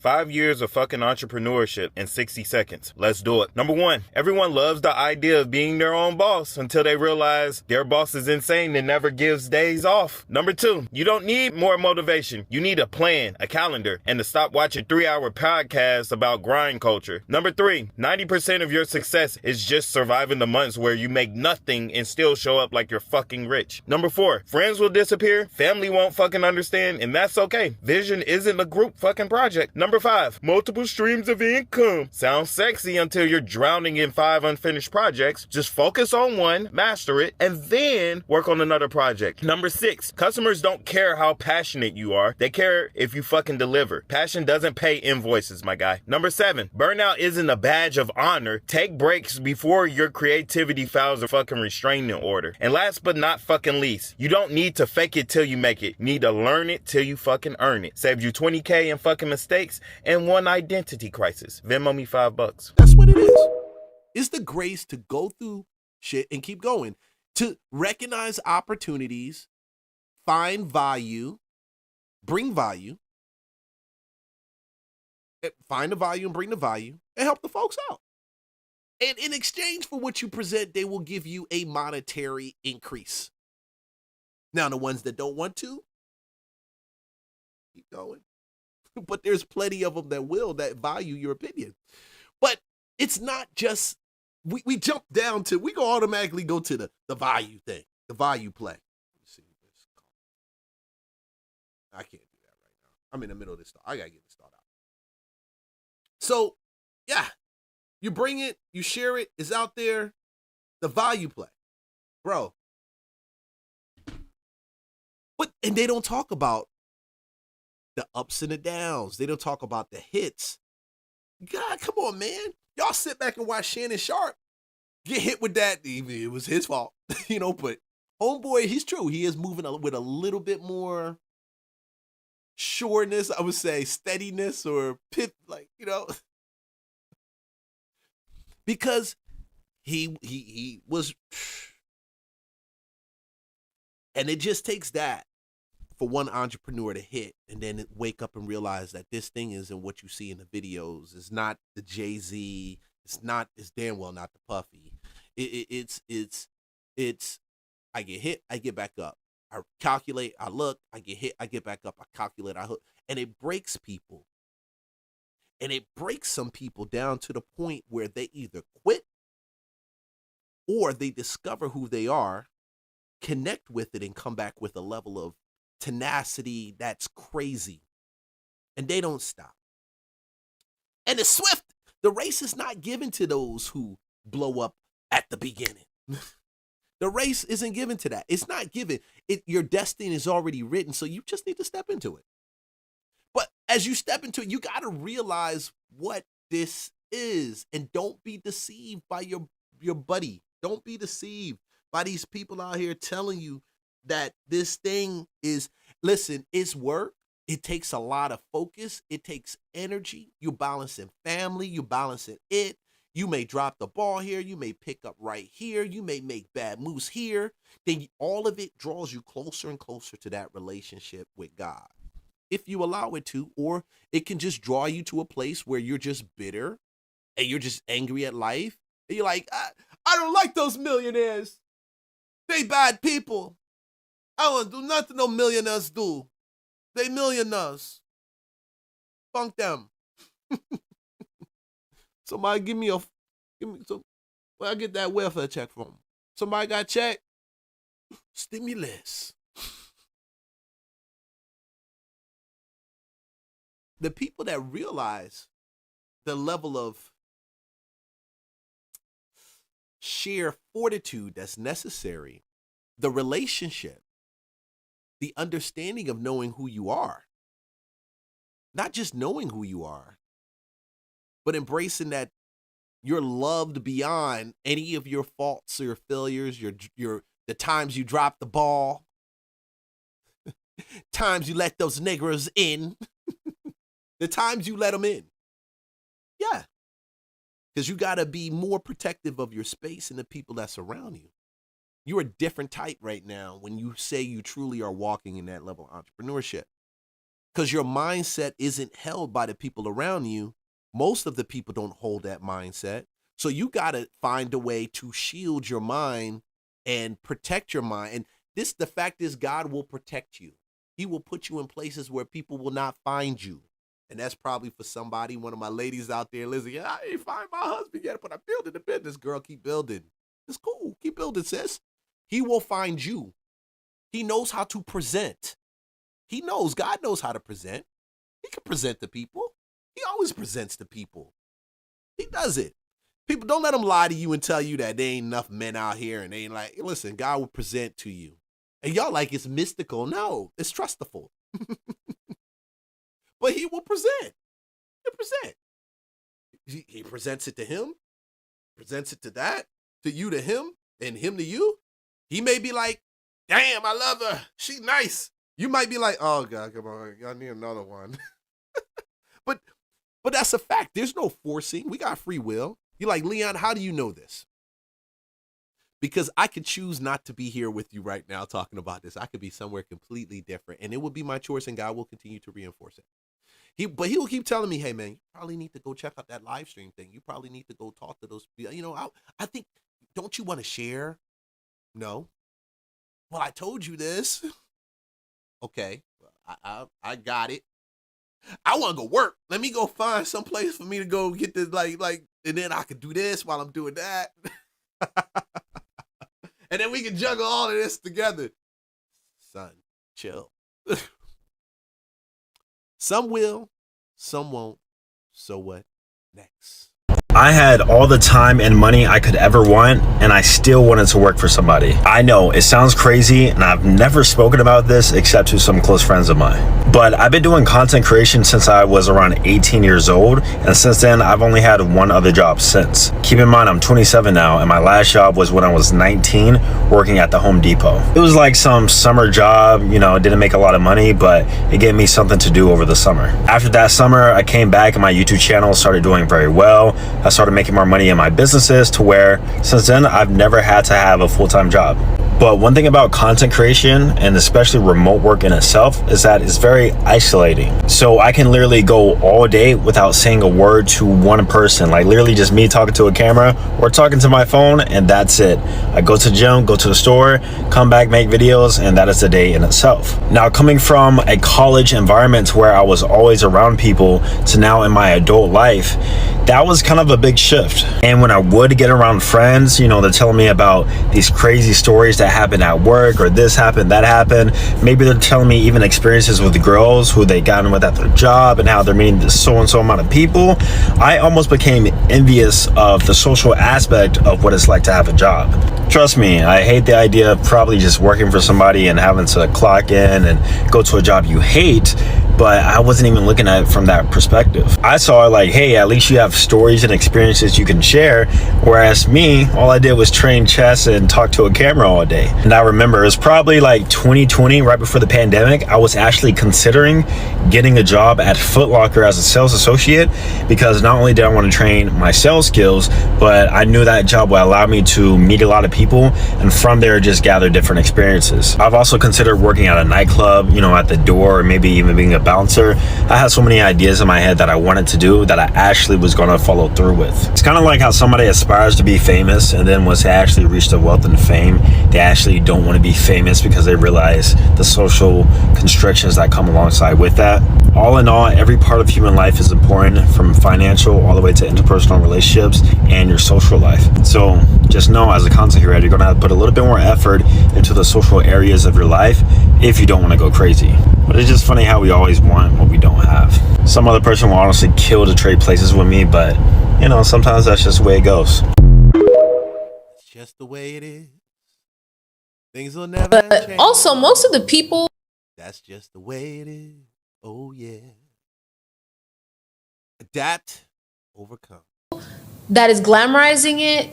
5 years of fucking entrepreneurship in 60 seconds. Let's do it. Number one, everyone loves the idea of being their own boss until they realize their boss is insane and never gives days off. Number two, you don't need more motivation. You need a plan, a calendar, and to stop watching 3-hour podcasts about grind culture. Number three, 90% of your success is just surviving the months where you make nothing and still show up like you're fucking rich. Number four, friends will disappear, family won't fucking understand, and that's okay. Vision isn't a group fucking project. Number five, multiple streams of income. Sounds sexy until you're drowning in 5 unfinished projects. Just focus on one, master it, and then work on another project. Number six, customers don't care how passionate you are. They care if you fucking deliver. Passion doesn't pay invoices, my guy. Number seven, burnout isn't a badge of honor. Take breaks before your creativity files a fucking restraining order. And last but not fucking least, you don't need to fake it till you make it. You need to learn it till you fucking earn it. Saved you $20K in fucking mistakes and one identity crisis. Venmo me $5. That's what it is. It's the grace to go through shit and keep going, to recognize opportunities, find value, bring value, find the value and bring the value, and help the folks out. And in exchange for what you present, they will give you a monetary increase. Now, the ones that don't want to, keep going. But there's plenty of them that value your opinion. But it's not just, we jump down to, we go automatically go to the value thing, the value play. Let me see this. I can't do that right now. I'm in the middle of this stuff. I got to get this thought out. So, yeah, you bring it, you share it, it's out there. The value play. Bro. And they don't talk about the ups and the downs. They don't talk about the hits. God, come on, man. Y'all sit back and watch Shannon Sharp get hit with that. It was his fault, but homeboy, he's true. He is moving with a little bit more sureness, I would say, steadiness or pip, because he was, and it just takes that for one entrepreneur to hit and then wake up and realize that this thing isn't what you see in the videos. It's not the Jay-Z. It's damn well not the Puffy. It's I get hit, I get back up. I calculate, I look, I get hit, I get back up, I calculate, I hook. And it breaks people. And it breaks some people down to the point where they either quit or they discover who they are, connect with it, and come back with a level of tenacity that's crazy. And they don't stop. And it's swift. The race is not given to those who blow up at the beginning. The race isn't given to that. It's not given. Your destiny is already written, so you just need to step into it. But as you step into it, you got to realize what this is. And don't be deceived by your buddy. Don't be deceived by these people out here telling you that this thing is, listen, it's work. It takes a lot of focus. It takes energy. You're balancing family. You're balancing it. You may drop the ball here. You may pick up right here. You may make bad moves here. Then all of it draws you closer and closer to that relationship with God, if you allow it to, or it can just draw you to a place where you're just bitter and you're just angry at life. And you're like, I don't like those millionaires. They bad people. I don't do nothing no millionaires do. They millionaires. Funk them. Somebody give me some, where I get that welfare check from? Somebody got a check? Stimulus. The people that realize the level of sheer fortitude that's necessary, the relationship, the understanding of knowing who you are, not just knowing who you are, but embracing that you're loved beyond any of your faults or your failures, the times you dropped the ball, times you let those niggers in, the times you let them in. Yeah. Because you got to be more protective of your space and the people that surround you. You're a different type right now when you say you truly are walking in that level of entrepreneurship. because your mindset isn't held by the people around you. Most of the people don't hold that mindset. So you got to find a way to shield your mind and protect your mind. And the fact is, God will protect you. He will put you in places where people will not find you. And that's probably for somebody, one of my ladies out there, Lizzie, I ain't find my husband yet, but I'm building the business. Girl, keep building. It's cool. Keep building, sis. He will find you. He knows how to present. God knows how to present. He can present to people. He always presents to people. He does it. People, don't let him lie to you and tell you that there ain't enough men out here and they ain't like, listen, God will present to you. And y'all like it's mystical. No, it's trustful. But he will present. He'll present. He presents it to him, presents it to that, to you to him, and him to you. He may be like, damn, I love her. She nice. You might be like, oh God, come on, I need another one. But that's a fact. There's no forcing. We got free will. You're like, Leon, how do you know this? Because I could choose not to be here with you right now talking about this. I could be somewhere completely different, and it would be my choice, and God will continue to reinforce it. But he will keep telling me, hey, man, you probably need to go check out that live stream thing. You probably need to go talk to those people. You know, I think, don't you want to share? No. Well, I told you this. Okay, I got it. I want to go work. Let me go find some place for me to go get this, like, and then I could do this while I'm doing that. And then we can juggle all of this together. Son, chill. Some will, some won't. So what? Next. I had all the time and money I could ever want, and I still wanted to work for somebody. I know it sounds crazy, and I've never spoken about this except to some close friends of mine. But I've been doing content creation since I was around 18 years old, and since then I've only had one other job since. Keep in mind I'm 27 now, and my last job was when I was 19, working at the Home Depot. It was like some summer job, you know, it didn't make a lot of money, but it gave me something to do over the summer. After that summer, I came back and my YouTube channel started doing very well. I started making more money in my businesses to where since then I've never had to have a full-time job. But one thing about content creation, and especially remote work in itself, is that it's very isolating. So I can literally go all day without saying a word to one person, like literally just me talking to a camera or talking to my phone, and that's it. I go to the gym, go to the store, come back, make videos, and that is the day in itself. Now, coming from a college environment where I was always around people to now in my adult life, that was kind of a big shift. And when I would get around friends, you know, they're telling me about these crazy stories that happened at work, or this happened, that happened. Maybe they're telling me even experiences with girls who they got in with at their job and how they're meeting this so-and-so amount of people. I almost became envious of the social aspect of what it's like to have a job. Trust me, I hate the idea of probably just working for somebody and having to clock in and go to a job you hate, but I wasn't even looking at it from that perspective. I saw it like, hey, at least you have stories and experiences you can share, whereas me, all I did was train chess and talk to a camera all day. And I remember it was probably like 2020, right before the pandemic, I was actually considering getting a job at Foot Locker as a sales associate, because not only did I want to train my sales skills, but I knew that job would allow me to meet a lot of people and from there just gather different experiences. I've also considered working at a nightclub, you know, at the door, or maybe even being a bouncer. I had so many ideas in my head that I wanted to do that I actually was going to follow through with. It's kind of like how somebody aspires to be famous, and then once they actually reach the wealth and fame, they actually don't want to be famous because they realize the social constrictions that come alongside with that. All in all, every part of human life is important, from financial all the way to interpersonal relationships and your social life. So just know, as a content creator, you're going to have to put a little bit more effort into the social areas of your life if you don't want to go crazy. But it's just funny how we always want what we don't have. Some other person will honestly kill to trade places with me, but you know, sometimes that's just the way it goes. It's just the way it is. Things will never But change. also, most of the people That's just the way it is. Oh yeah. Adapt, overcome. that is glamorizing it,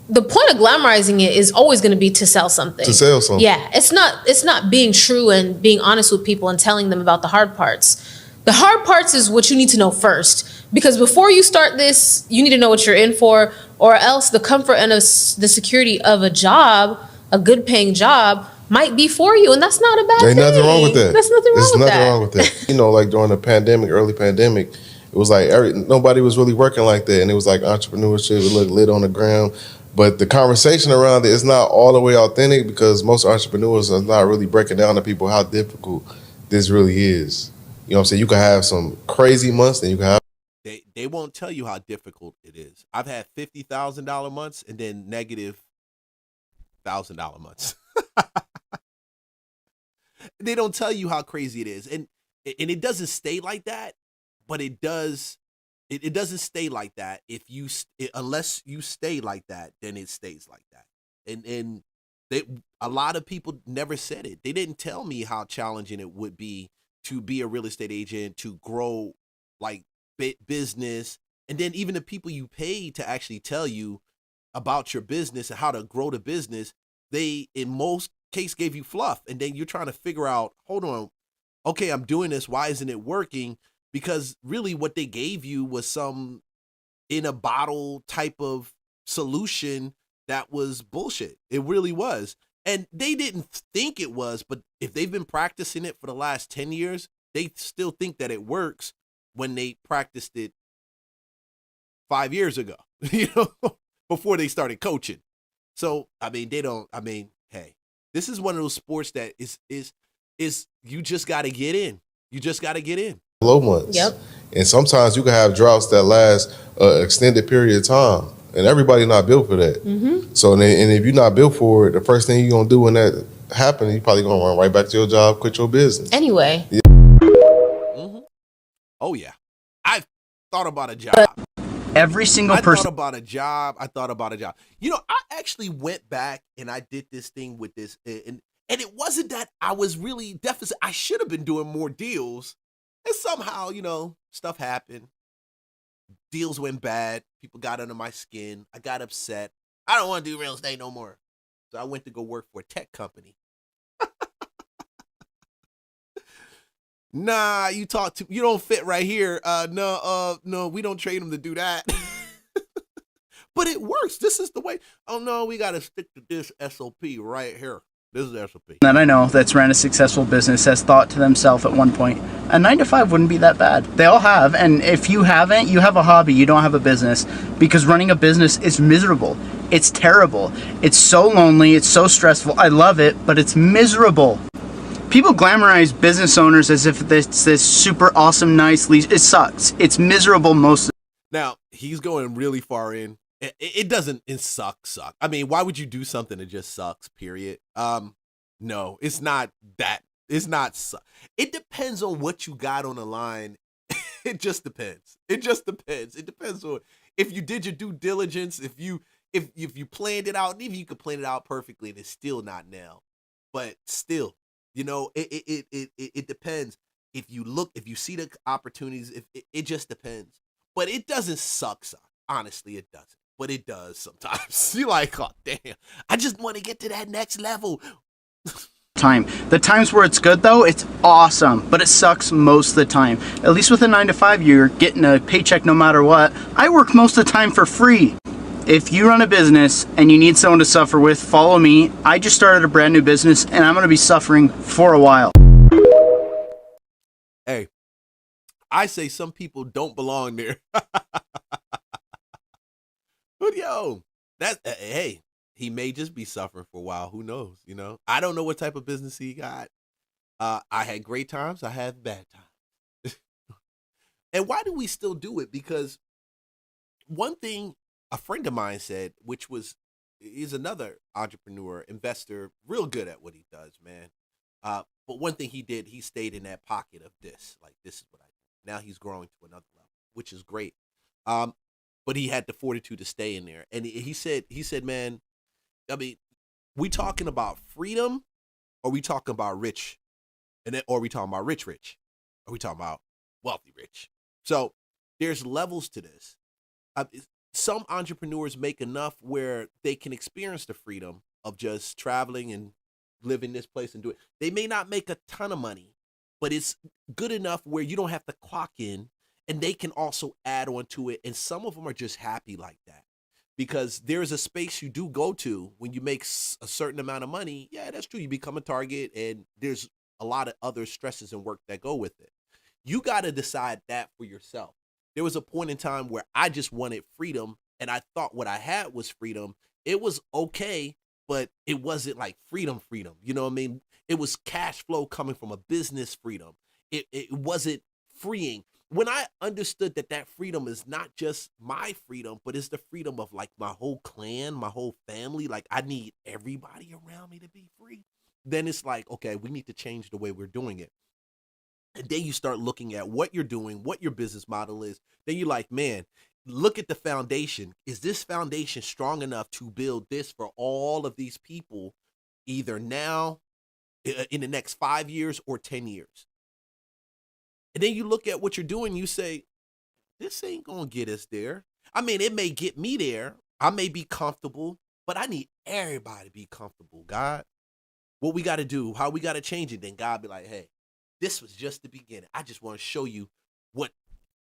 the point of glamorizing it is always going to be to sell something. To sell something. Yeah, it's not being true and being honest with people and telling them about the hard parts. The hard parts is what you need to know first, because before you start this, you need to know what you're in for, or else the comfort and the security of a job, a good paying job, might be for you, and that's not a bad Ain't thing. nothing wrong with that. That's nothing wrong There's with nothing that. wrong with that. You know, like during the pandemic, early pandemic, it was like nobody was really working like that, and it was like entrepreneurship. It looked lit on the ground, but the conversation around it is not all the way authentic because most entrepreneurs are not really breaking down to people how difficult this really is. You know what I'm saying? You can have some crazy months, and you can have. They won't tell you how difficult it is. I've had $50,000 months and then negative $1,000 months. They don't tell you how crazy it is, and it doesn't stay like that. But it does. It doesn't stay like that if you unless you stay like that, then it stays like that. And a lot of people never said it. They didn't tell me how challenging it would be to be a real estate agent, to grow like business, and then even the people you pay to actually tell you about your business and how to grow the business, they in most case gave you fluff, and then you're trying to figure out, hold on, okay, I'm doing this, why isn't it working? Because really what they gave you was some in a bottle type of solution that was bullshit. It really was. And they didn't think it was, but if they've been practicing it for the last 10 years, they still think that it works when they practiced it 5 years ago, before they started coaching. So, hey, this is one of those sports that is you just got to get in. You just got to get in. Low months. Yep. And sometimes you can have droughts that last an extended period of time. And everybody's not built for that. Mm-hmm. So, and if you're not built for it, the first thing you're going to do when that happens, you're probably going to run right back to your job, quit your business. Anyway. Yeah. Mm-hmm. Oh, yeah. I thought about a job. Every single person. I thought about a job. I actually went back and I did this thing with this. And it wasn't that I was really deficit. I should have been doing more deals. And somehow, stuff happened. Deals went bad. People got under my skin. I got upset. I don't want to do real estate no more. So I went to go work for a tech company. Nah, you don't fit right here. No, we don't train them to do that. But it works. This is the way. Oh no, we got to stick to this SOP right here. This is the SOP. That I know that's ran a successful business has thought to themselves at one point, a 9-to-5 wouldn't be that bad. They all have, and if you haven't, you have a hobby, you don't have a business, because running a business is miserable. It's terrible. It's so lonely, it's so stressful. I love it, but it's miserable. People glamorize business owners as if it's this super awesome, nice lease. It sucks. It's miserable most. Now, he's going really far in. It doesn't suck. I mean, why would you do something that just sucks, period? No, it's not that. It's not. It depends on what you got on the line. It just depends. It depends on if you did your due diligence, if you planned it out, and even you could plan it out perfectly and it's still not nailed. But still, it depends. If you see the opportunities, it just depends. But it doesn't suck. Honestly, it doesn't. But it does sometimes. You're like, oh, damn. I just want to get to that next level. Time. The times where it's good, though, it's awesome. But it sucks most of the time. At least with a 9-to-5, you're getting a paycheck no matter what. I work most of the time for free. If you run a business and you need someone to suffer with, follow me. I just started a brand new business, and I'm going to be suffering for a while. Hey, I say some people don't belong there. But hey, he may just be suffering for a while. Who knows? I don't know what type of business he got. I had great times. I had bad times. And why do we still do it? Because one thing a friend of mine said, which was, he's another entrepreneur, investor, real good at what he does, man. But one thing he did, he stayed in that pocket of this. Like, this is what I do. Now he's growing to another level, which is great. But he had the fortitude to stay in there. And he said, man, I mean, we talking about freedom, or we talking about rich? Or we talking about rich? Or we talking about wealthy rich? So there's levels to this. Some entrepreneurs make enough where they can experience the freedom of just traveling and living this place and do it. They may not make a ton of money, but it's good enough where you don't have to clock in, and they can also add on to it. And some of them are just happy like that, because there's a space you do go to when you make a certain amount of money. Yeah, that's true. You become a target, and there's a lot of other stresses and work that go with it. You got to decide that for yourself. There was a point in time where I just wanted freedom, and I thought what I had was freedom. It was okay, but it wasn't like freedom. You know what I mean? It was cash flow coming from a business freedom. It wasn't freeing. When I understood that freedom is not just my freedom, but it's the freedom of like my whole clan, my whole family, like I need everybody around me to be free, then it's like, okay, we need to change the way we're doing it. And then you start looking at what you're doing, what your business model is. Then you're like, man, look at the foundation. Is this foundation strong enough to build this for all of these people, either now, in the next 5 years, or 10 years? And then you look at what you're doing, you say, this ain't gonna get us there. I mean, it may get me there. I may be comfortable, but I need everybody to be comfortable, God. What we gotta do, how we gotta change it, then God be like, hey, this was just the beginning. I just want to show you what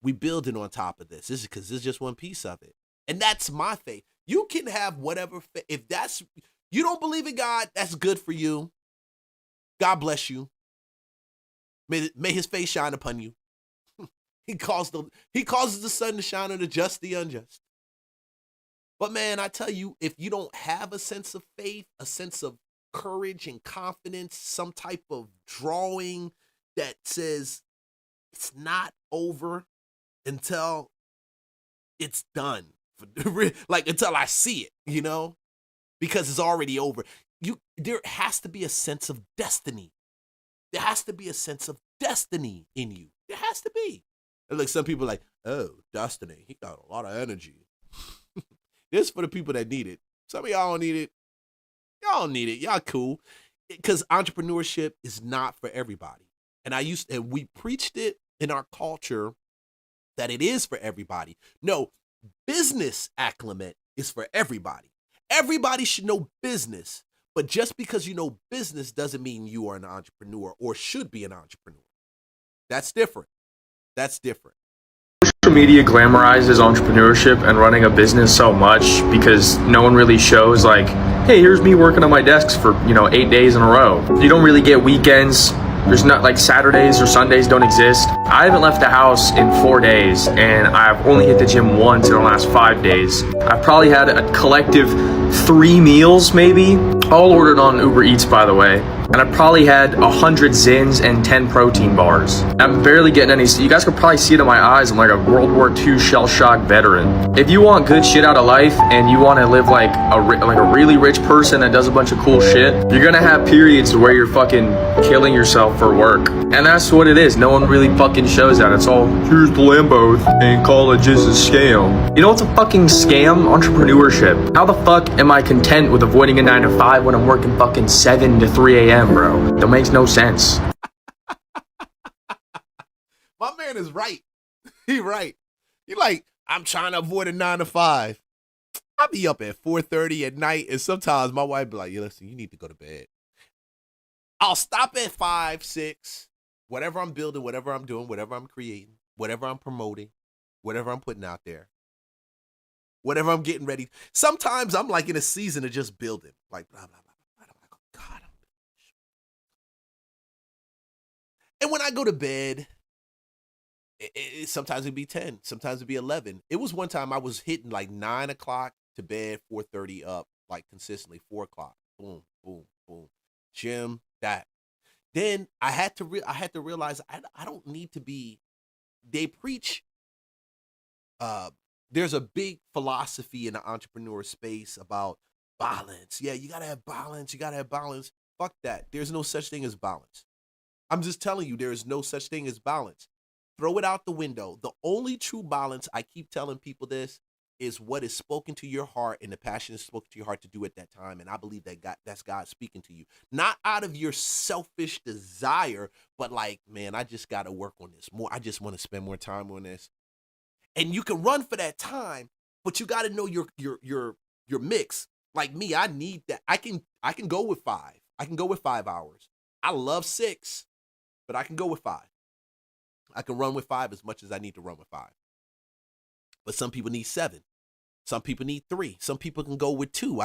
we building on top of this. This is because this is just one piece of it. And that's my faith. You can have whatever, if that's, you don't believe in God, that's good for you. God bless you. May his face shine upon you. He causes the sun to shine on the just, the unjust. But man, I tell you, if you don't have a sense of faith, a sense of courage and confidence, some type of drawing that says it's not over until it's done, like until I see it, you know, because it's already over. There has to be a sense of destiny. There has to be a sense of destiny in you. There has to be. And like some people are like, oh, destiny. He got a lot of energy. This is for the people that need it. Some of y'all don't need it. Y'all don't need it. Y'all cool. Because entrepreneurship is not for everybody. And we preached it in our culture that it is for everybody. No, business acclimate is for everybody. Everybody should know business. But just because you know business doesn't mean you are an entrepreneur or should be an entrepreneur. That's different. That's different. Social media glamorizes entrepreneurship and running a business so much because no one really shows like, hey, here's me working on my desks for, 8 days in a row. You don't really get weekends. There's not like Saturdays or Sundays don't exist. I haven't left the house in 4 days and I've only hit the gym once in the last 5 days. I've probably had a collective 3 meals maybe, all ordered on Uber Eats by the way. And I probably had 100 Zins and 10 protein bars. I'm barely getting any. You guys could probably see it in my eyes. I'm like a World War II shell-shock veteran. If you want good shit out of life and you want to live like a really rich person that does a bunch of cool shit, you're gonna have periods where you're fucking killing yourself for work. And that's what it is. No one really fucking shows that. It's all, here's the Lambos and college is a scam. You know what's a fucking scam? Entrepreneurship. How the fuck am I content with avoiding a 9 to 5 when I'm working fucking 7 to 3 a.m., bro? That makes no sense. My man is right. He right. He like, I'm trying to avoid a 9 to 5. I'll be up at 4:30 at night, and sometimes my wife be like, yeah, listen, you need to go to bed. I'll stop at 5, 6, whatever I'm building, whatever I'm doing, whatever I'm creating, whatever I'm promoting, whatever I'm putting out there, whatever I'm getting ready. Sometimes I'm like in a season of just building, like blah, blah, blah. I'm like, oh God. And when I go to bed, sometimes it'd be 10, sometimes it'd be 11. It was one time I was hitting like 9 o'clock to bed, 4:30 up, like consistently, 4 o'clock. Boom, boom, boom. Gym, that. Then I had to realize I don't need to be. They preach. There's a big philosophy in the entrepreneur space about balance. Yeah, you gotta have balance. You gotta have balance. Fuck that. There's no such thing as balance. I'm just telling you, there is no such thing as balance. Throw it out the window. The only true balance, I keep telling people this, is what is spoken to your heart and the passion is spoken to your heart to do at that time. And I believe that's God speaking to you. Not out of your selfish desire, but like, man, I just got to work on this more. I just want to spend more time on this. And you can run for that time, but you got to know your mix. Like me, I need that. I can go with 5. I can go with 5 hours. I love 6, but I can go with 5. I can run with 5 as much as I need to run with 5. But some people need 7. Some people need 3. Some people can go with 2.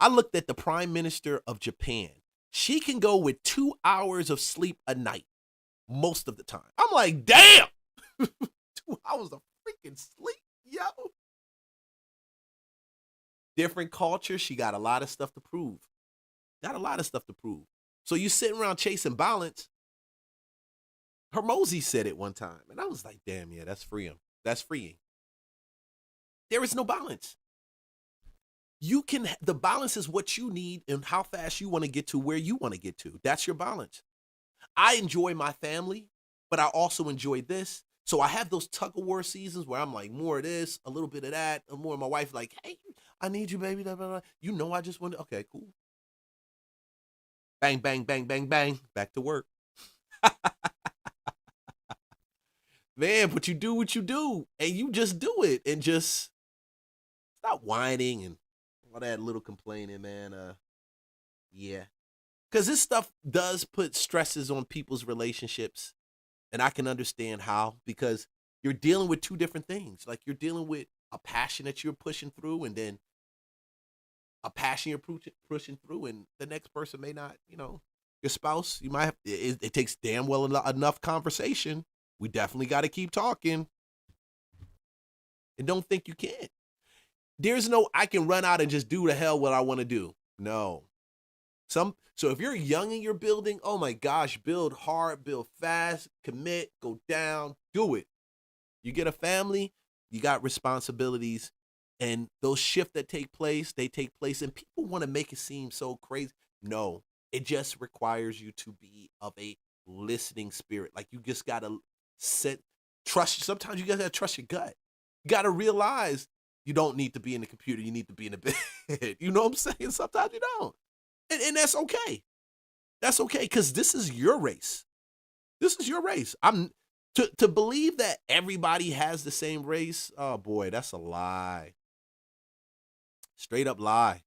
I looked at the Prime Minister of Japan. She can go with 2 hours of sleep a night most of the time. I'm like, damn, 2 hours of freaking sleep, yo. Different culture. She got a lot of stuff to prove. So you sitting around chasing balance. Hermosi said it one time, and I was like, damn, yeah, that's freeing. There is no balance. The balance is what you need and how fast you want to get to where you want to get to. That's your balance. I enjoy my family, but I also enjoy this. So I have those tug of war seasons where I'm like, more of this, a little bit of that, and more of my wife like, hey, I need you, baby. Blah, blah, blah. You know, I just want to, okay, cool. Bang, bang, bang, bang, bang. Back to work. Man, but you do what you do, and you just do it, and just stop whining and all that little complaining, man. Yeah. Because this stuff does put stresses on people's relationships, and I can understand how, because you're dealing with 2 different things. Like, you're dealing with a passion that you're pushing through, and then a passion you're pushing through, and the next person may not, your spouse, you might have, it takes damn well enough conversation. We definitely got to keep talking. And don't think you can't. There's no, I can run out and just do the hell what I want to do. No. So if you're young and you're building, oh my gosh, build hard, build fast, commit, go down, do it. You get a family, you got responsibilities, and those shifts that take place, and people want to make it seem so crazy. No, it just requires you to be of a listening spirit. Like, you just got to sometimes you gotta trust your gut. You gotta realize you don't need to be in the computer, you need to be in the bed. You know what I'm saying? Sometimes you don't. And that's okay. That's okay, because this is your race. This is your race. To believe that everybody has the same race, oh boy, that's a lie. Straight up lie.